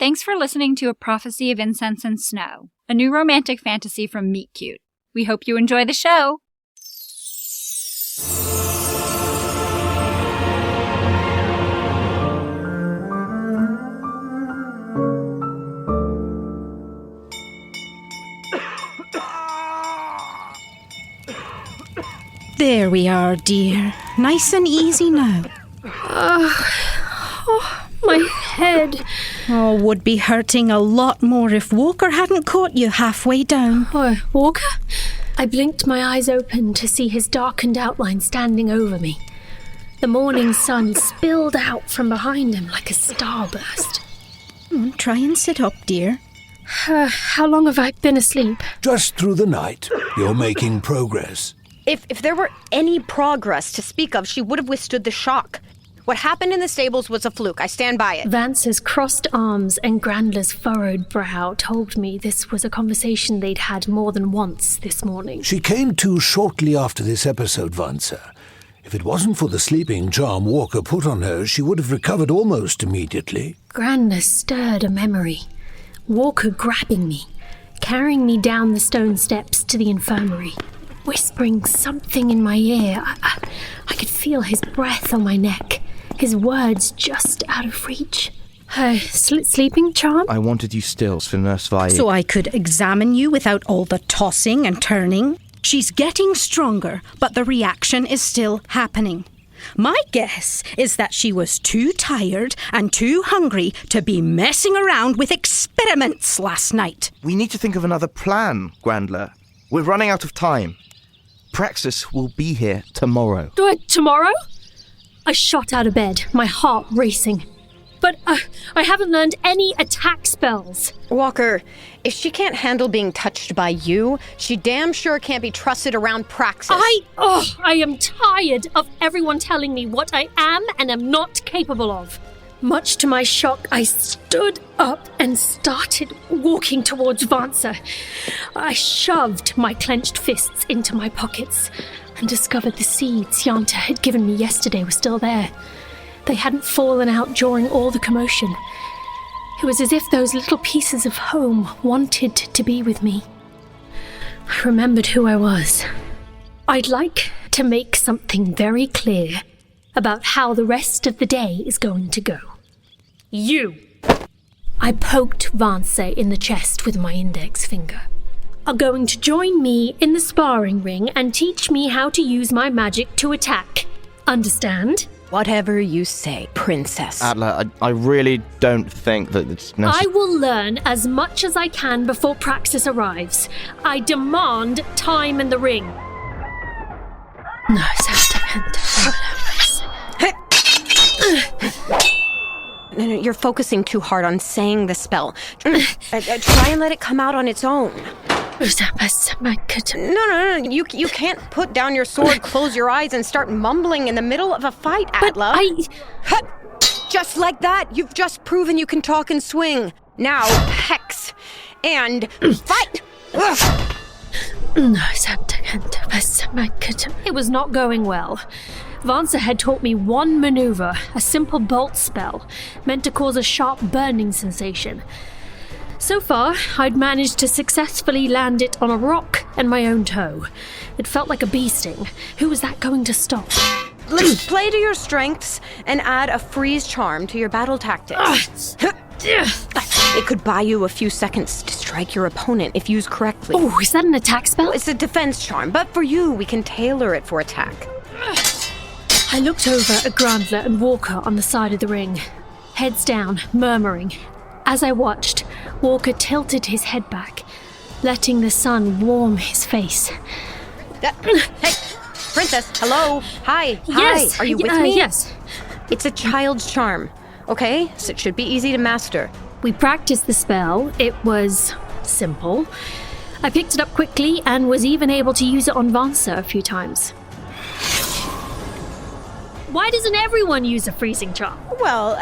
Thanks for listening to A Prophecy of Incense and Snow, a new romantic fantasy from Meet Cute. We hope you enjoy the show. There we are, dear. Nice and easy now. My head. Oh, would be hurting a lot more if Walker hadn't caught you halfway down. Oh, Walker? I blinked my eyes open to see his darkened outline standing over me. The morning sun spilled out from behind him like a starburst. Try and sit up, dear. How long have I been asleep? Just through the night. You're making progress. If there were any progress to speak of, she would have withstood the shock. What happened in the stables was a fluke. I stand by it. Vance's crossed arms and Grandler's furrowed brow told me this was a conversation they'd had more than once this morning. She came to shortly after this episode, Vance. If it wasn't for the sleeping charm Walker put on her, she would have recovered almost immediately. Grandler stirred a memory. Walker grabbing me, carrying me down the stone steps to the infirmary, whispering something in my ear. I could feel his breath on my neck, his words just out of reach. Sleeping charm? I wanted you still for Nurse Vi. So I could examine you without all the tossing and turning. She's getting stronger, but the reaction is still happening. My guess is that she was too tired and too hungry to be messing around with experiments last night. We need to think of another plan, Grandler. We're running out of time. Praxus will be here tomorrow. Tomorrow? I shot out of bed, my heart racing. But I haven't learned any attack spells. Walker, if she can't handle being touched by you, she damn sure can't be trusted around Praxus. I am tired of everyone telling me what I am and am not capable of. Much to my shock, I stood up and started walking towards Vance. I shoved my clenched fists into my pockets and discovered the seeds Yanta had given me yesterday were still there. They hadn't fallen out during all the commotion. It was as if those little pieces of home wanted to be with me. I remembered who I was. I'd like to make something very clear about how the rest of the day is going to go. You! I poked Vance in the chest with my index finger. Are going to join me in the sparring ring and teach me how to use my magic to attack. Understand? Whatever you say, princess. Atla, I really don't think that it's necessary. I will learn as much as I can before Praxus arrives. I demand time in the ring. No, No, you're focusing too hard on saying the spell. Try and let it come out on its own. No. You can't put down your sword, close your eyes, and start mumbling in the middle of a fight, Atla. Just like that, you've just proven you can talk and swing. Now, hex and fight! It was not going well. Vance had taught me one maneuver, a simple bolt spell, meant to cause a sharp burning sensation. So far, I'd managed to successfully land it on a rock and my own toe. It felt like a bee sting. Who was that going to stop? Let's play to your strengths and add a freeze charm to your battle tactics. It could buy you a few seconds to strike your opponent if used correctly. Oh, is that an attack spell? It's a defense charm, but for you, we can tailor it for attack. I looked over at Grandler and Walker on the side of the ring, heads down, murmuring. As I watched, Walker tilted his head back, letting the sun warm his face. Hey, princess, hello, hi, yes. Hi, are you with me? Yes. It's a child's charm, okay? So it should be easy to master. We practiced the spell. It was simple. I picked it up quickly and was even able to use it on Vance a few times. Why doesn't everyone use a freezing charm? Well,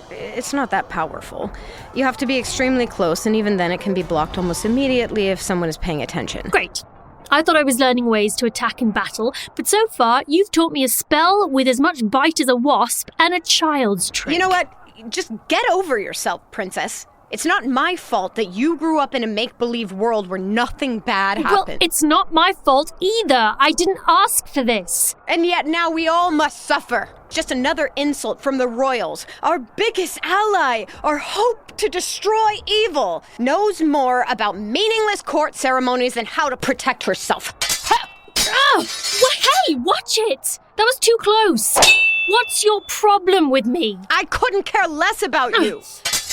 it's not that powerful. You have to be extremely close, and even then it can be blocked almost immediately if someone is paying attention. Great. I thought I was learning ways to attack in battle, but so far you've taught me a spell with as much bite as a wasp and a child's trick. You know what? just get over yourself, Princess. It's not my fault that you grew up in a make-believe world where nothing bad happened. Well, it's not my fault either. I didn't ask for this. And yet now we all must suffer. Just another insult from the royals, our biggest ally, our hope to destroy evil, knows more about meaningless court ceremonies than how to protect herself. Oh, hey, watch it! That was too close. What's your problem with me? I couldn't care less about you.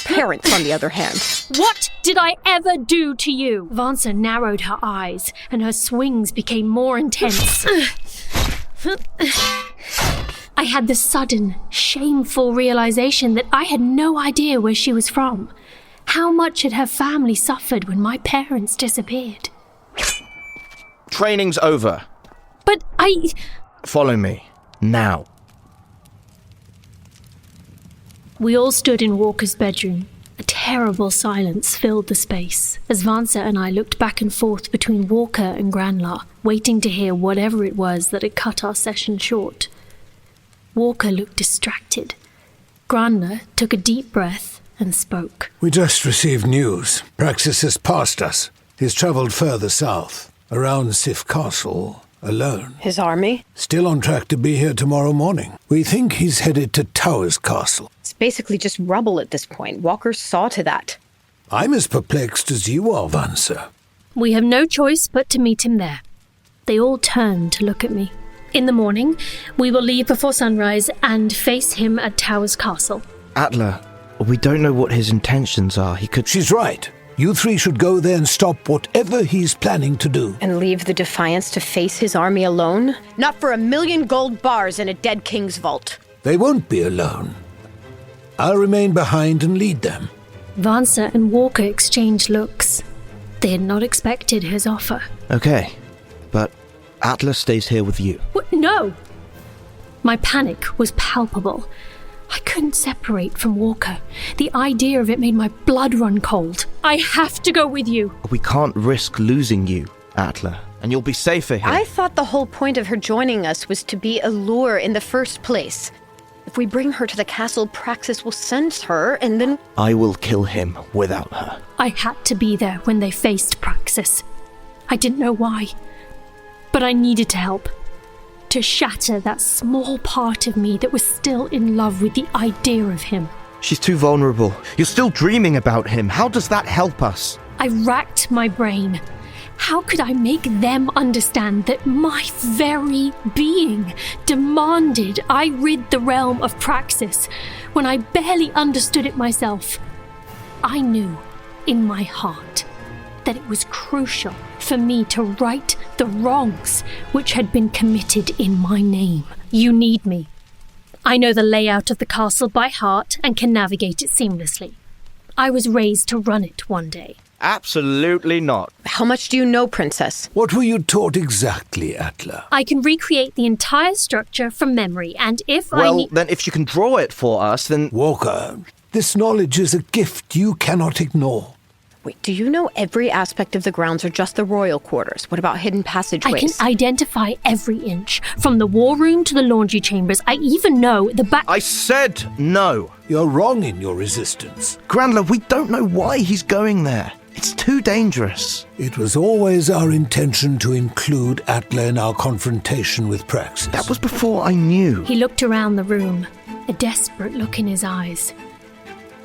Parents, on the other hand. What did I ever do to you? Vansa narrowed her eyes, and her swings became more intense. I had the sudden, shameful realization that I had no idea where she was from. How much had her family suffered when my parents disappeared? Training's over. But Follow me. Now. We all stood in Walker's bedroom. A terrible silence filled the space as Vansa and I looked back and forth between Walker and Granlar, waiting to hear whatever it was that had cut our session short. Walker looked distracted. Granlar took a deep breath and spoke. We just received news. Praxus has passed us. He's travelled further south, around Sif Castle, alone. His army? Still on track to be here tomorrow morning. We think he's headed to Towers Castle. It's basically just rubble at this point. Walker saw to that. I'm as perplexed as you are, Vansa. We have no choice but to meet him there. They all turned to look at me. In the morning, we will leave before sunrise and face him at Towers Castle. Atla, we don't know what his intentions are. He could... She's right. You three should go there and stop whatever he's planning to do. And leave the Defiance to face his army alone? Not for 1,000,000 gold bars in a dead king's vault. They won't be alone. I'll remain behind and lead them. Vansa and Walker exchanged looks. They had not expected his offer. Okay, but Atla stays here with you. What? No! My panic was palpable. I couldn't separate from Walker. The idea of it made my blood run cold. I have to go with you. We can't risk losing you, Atla, and you'll be safer here. I thought the whole point of her joining us was to be a lure in the first place. If we bring her to the castle, Praxus will sense her, and then... I will kill him without her. I had to be there when they faced Praxus. I didn't know why, but I needed to help. To shatter that small part of me that was still in love with the idea of him. She's too vulnerable. You're still dreaming about him. How does that help us? I racked my brain. How could I make them understand that my very being demanded I rid the realm of Praxus when I barely understood it myself? I knew, in my heart, that it was crucial for me to right the wrongs which had been committed in my name. You need me. I know the layout of the castle by heart and can navigate it seamlessly. I was raised to run it one day. Absolutely not. How much do you know, Princess? What were you taught exactly, Atla? I can recreate the entire structure from memory, and if then if you can draw it for us, then... Walker, this knowledge is a gift you cannot ignore. Wait, do you know every aspect of the grounds or just the royal quarters? What about hidden passageways? I can identify every inch, from the war room to the laundry chambers. I even know the back... I said no. You're wrong in your resistance. Granlar, we don't know why he's going there. It's too dangerous. It was always our intention to include Atla in our confrontation with Praxus. That was before I knew. He looked around the room, a desperate look in his eyes.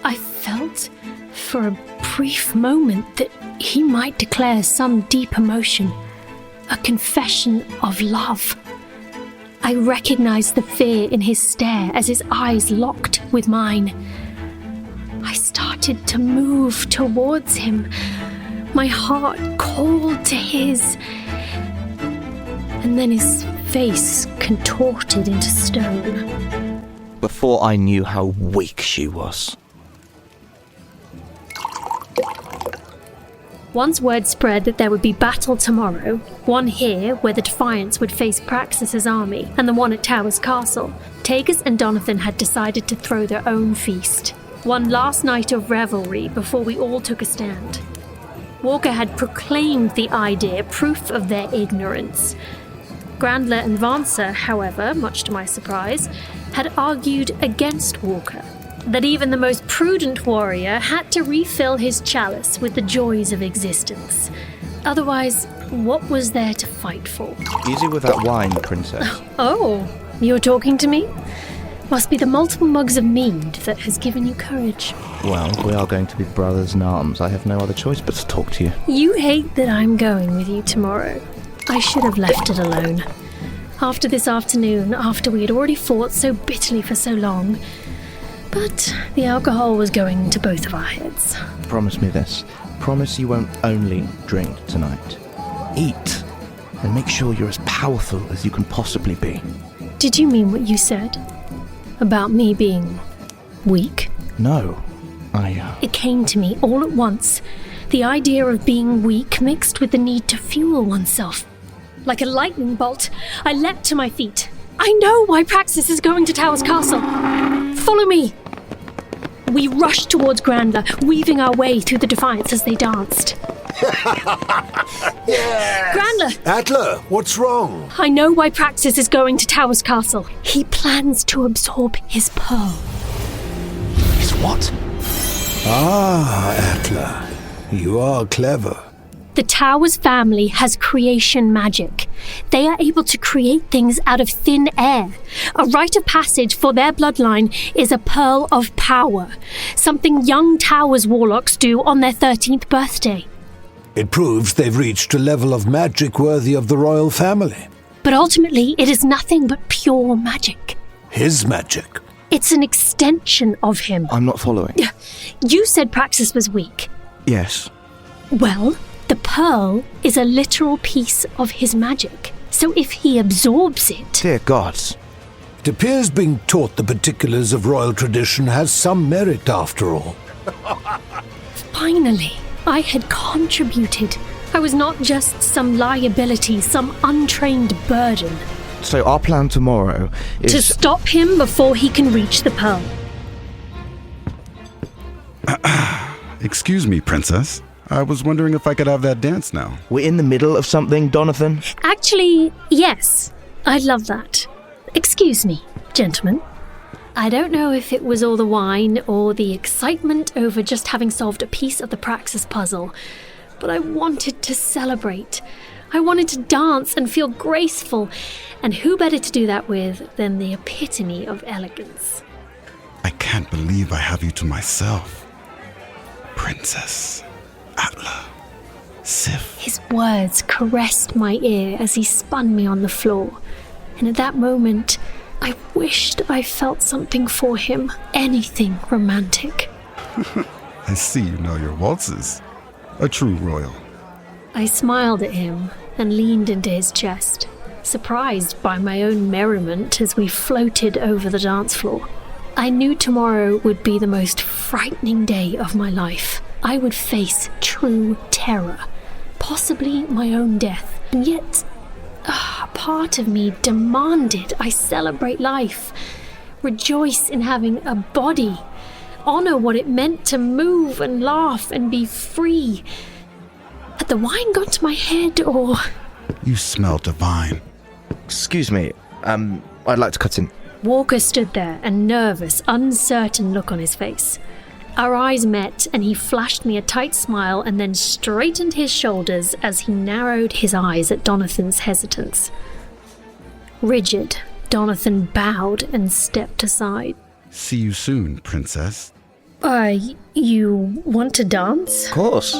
I felt, for a brief moment, that he might declare some deep emotion, a confession of love. I recognized the fear in his stare as his eyes locked with mine. I started to move towards him, my heart cold to his, and then his face contorted into stone. Before I knew how weak she was. Once word spread that there would be battle tomorrow, one here where the Defiance would face Praxus's army, and the one at Towers Castle, Tagus and Donathan had decided to throw their own feast. One last night of revelry before we all took a stand. Walker had proclaimed the idea proof of their ignorance. Granlar and Vansa, however, much to my surprise, had argued against Walker. that even the most prudent warrior had to refill his chalice with the joys of existence. Otherwise, what was there to fight for? Easy with that wine, Princess. Oh, you're talking to me? Must be the multiple mugs of mead that has given you courage. Well, we are going to be brothers in arms. I have no other choice but to talk to you. You hate that I'm going with you tomorrow. I should have left it alone. After this afternoon, after we had already fought so bitterly for so long. But the alcohol was going to both of our heads. Promise me this. Promise you won't only drink tonight. Eat. And make sure you're as powerful as you can possibly be. Did you mean what you said? About me being weak? No. It came to me all at once. The idea of being weak mixed with the need to fuel oneself. Like a lightning bolt, I leapt to my feet. I know why Praxus is going to Towers Castle. Follow me. We rushed towards Grandler, weaving our way through the defiance as they danced. Yes! Grandler! Atla, what's wrong? I know why Praxus is going to Towers Castle. He plans to absorb his pearl. His what? Ah, Atla. You are clever. The Towers family has creation magic. They are able to create things out of thin air. A rite of passage for their bloodline is a pearl of power, something young Towers warlocks do on their 13th birthday. It proves they've reached a level of magic worthy of the royal family. But ultimately, it is nothing but pure magic. His magic. It's an extension of him. I'm not following. You said Praxus was weak. Yes. Well, the pearl is a literal piece of his magic. So if he absorbs it... Dear gods. It appears being taught the particulars of royal tradition has some merit after all. Finally, I had contributed. I was not just some liability, some untrained burden. So our plan tomorrow is... To stop him before he can reach the pearl. Excuse me, Princess. I was wondering if I could have that dance now. We're in the middle of something, Donathan. Actually, yes. I'd love that. Excuse me, gentlemen. I don't know if it was all the wine or the excitement over just having solved a piece of the Praxus puzzle, but I wanted to celebrate. I wanted to dance and feel graceful, and who better to do that with than the epitome of elegance? I can't believe I have you to myself. Princess Atla. Sif. His words caressed my ear as he spun me on the floor, and at that moment, I wished I felt something for him, anything romantic. I see you know your waltzes. A true royal. I smiled at him and leaned into his chest, surprised by my own merriment as we floated over the dance floor. I knew tomorrow would be the most frightening day of my life. I would face true terror, possibly my own death, and yet a part of me demanded I celebrate life, rejoice in having a body, honor what it meant to move and laugh and be free. Had the wine got to my head, or... You smell divine. Excuse me, I'd like to cut in. Walker stood there, a nervous, uncertain look on his face. Our eyes met, and he flashed me a tight smile and then straightened his shoulders as he narrowed his eyes at Donathan's hesitance. Rigid, Donathan bowed and stepped aside. See you soon, Princess. You want to dance? Of course.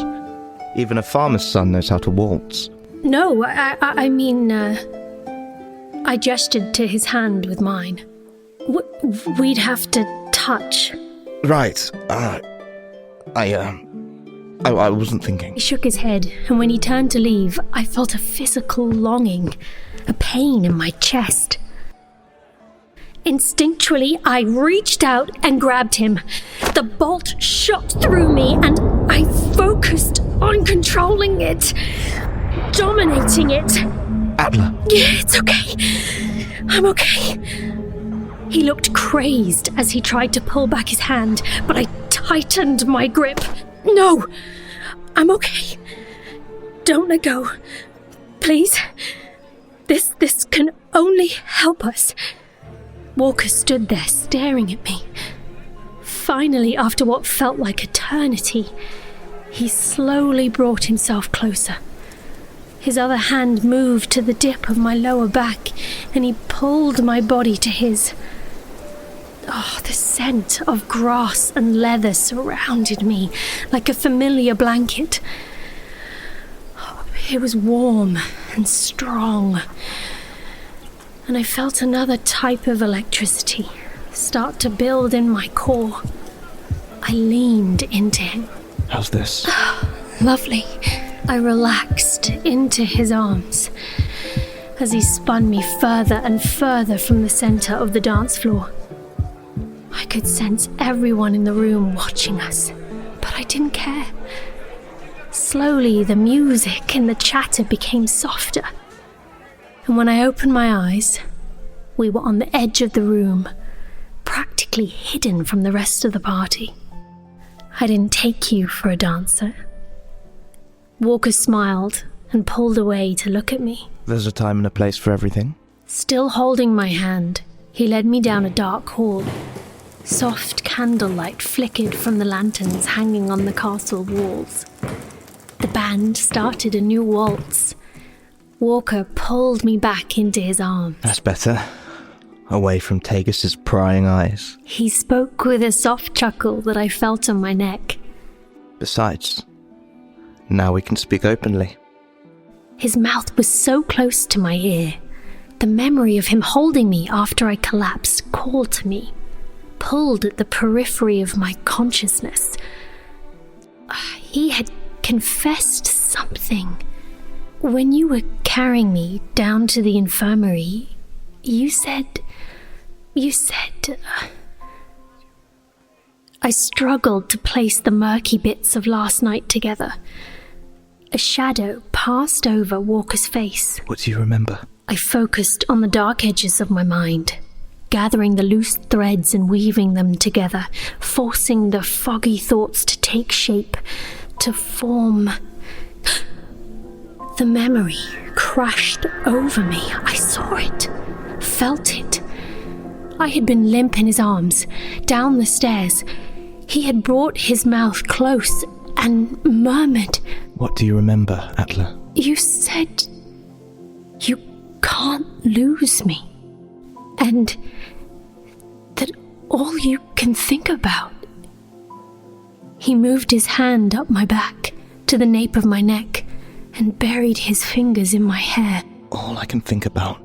Even a farmer's son knows how to waltz. No, I mean, I gestured to his hand with mine. We'd have to touch. Right. I wasn't thinking. He shook his head, and when he turned to leave, I felt a physical longing, a pain in my chest. Instinctually, I reached out and grabbed him. The bolt shot through me, and I focused on controlling it, dominating it. Atla. Yeah, it's okay. I'm okay. He looked crazed as he tried to pull back his hand, but I tightened my grip. No, I'm okay. Don't let go. Please. This can only help us. Walker stood there staring at me. Finally, after what felt like eternity, he slowly brought himself closer. His other hand moved to the dip of my lower back, and he pulled my body to his. Oh, the scent of grass and leather surrounded me like a familiar blanket. It was warm and strong, and I felt another type of electricity start to build in my core. I leaned into him. How's this? Lovely. I relaxed into his arms as he spun me further and further from the center of the dance floor. I could sense everyone in the room watching us, but I didn't care. Slowly, the music and the chatter became softer. And when I opened my eyes, we were on the edge of the room, practically hidden from the rest of the party. I didn't take you for a dancer. Walker smiled and pulled away to look at me. There's a time and a place for everything. Still holding my hand, he led me down a dark hall. Soft candlelight flickered from the lanterns hanging on the castle walls. The band started a new waltz. Walker pulled me back into his arms. That's better. Away from Tagus's prying eyes. He spoke with a soft chuckle that I felt on my neck. Besides, now we can speak openly. His mouth was so close to my ear. The memory of him holding me after I collapsed called to me, pulled at the periphery of my consciousness. He had confessed something. When you were carrying me down to the infirmary, you said... I struggled to place the murky bits of last night together. A shadow passed over Walker's face. What do you remember? I focused on the dark edges of my mind, gathering the loose threads and weaving them together, forcing the foggy thoughts to take shape, to form. The memory crashed over me. I saw it, felt it. I had been limp in his arms, down the stairs. He had brought his mouth close and murmured. What do you remember, Atla? You said you can't lose me, and that all you can think about. He moved his hand up my back to the nape of my neck and buried his fingers in my hair. All I can think about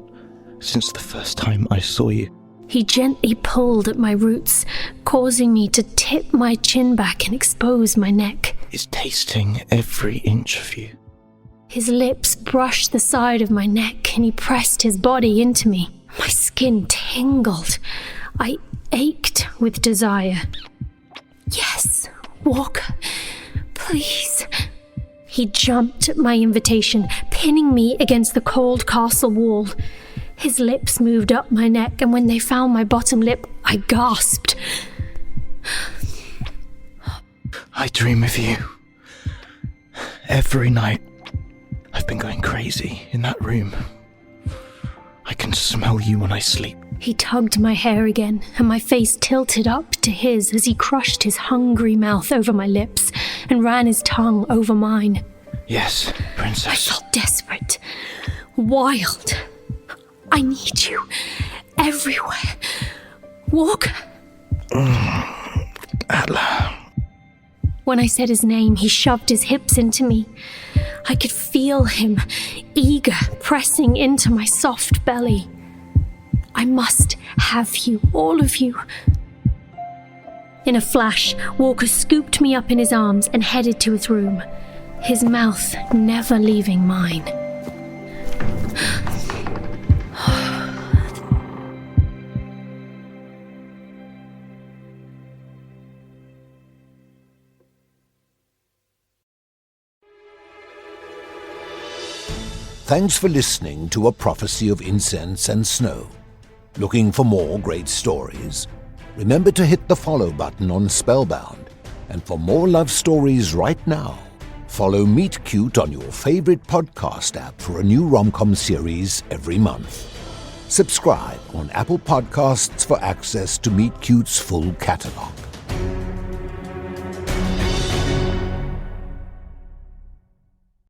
since the first time I saw you. He gently pulled at my roots, causing me to tip my chin back and expose my neck. Is tasting every inch of you. His lips brushed the side of my neck and he pressed his body into me. My skin tingled. I ached with desire. Yes, Walker, please. He jumped at my invitation, pinning me against the cold castle wall. His lips moved up my neck, and when they found my bottom lip, I gasped. I dream of you. Every night. I've been going crazy in that room. I can smell you when I sleep. He tugged my hair again, and my face tilted up to his as he crushed his hungry mouth over my lips and ran his tongue over mine. Yes, princess. I felt desperate, wild. I need you everywhere. Walker. Atla. When I said his name, he shoved his hips into me. I could feel him, eager, pressing into my soft belly. I must have you, all of you. In a flash, Walker scooped me up in his arms and headed to his room, his mouth never leaving mine. Thanks for listening to A Prophecy of Incense and Snow. Looking for more great stories? Remember to hit the follow button on Spellbound. And for more love stories right now, follow Meet Cute on your favorite podcast app for a new rom-com series every month. Subscribe on Apple Podcasts for access to Meet Cute's full catalog.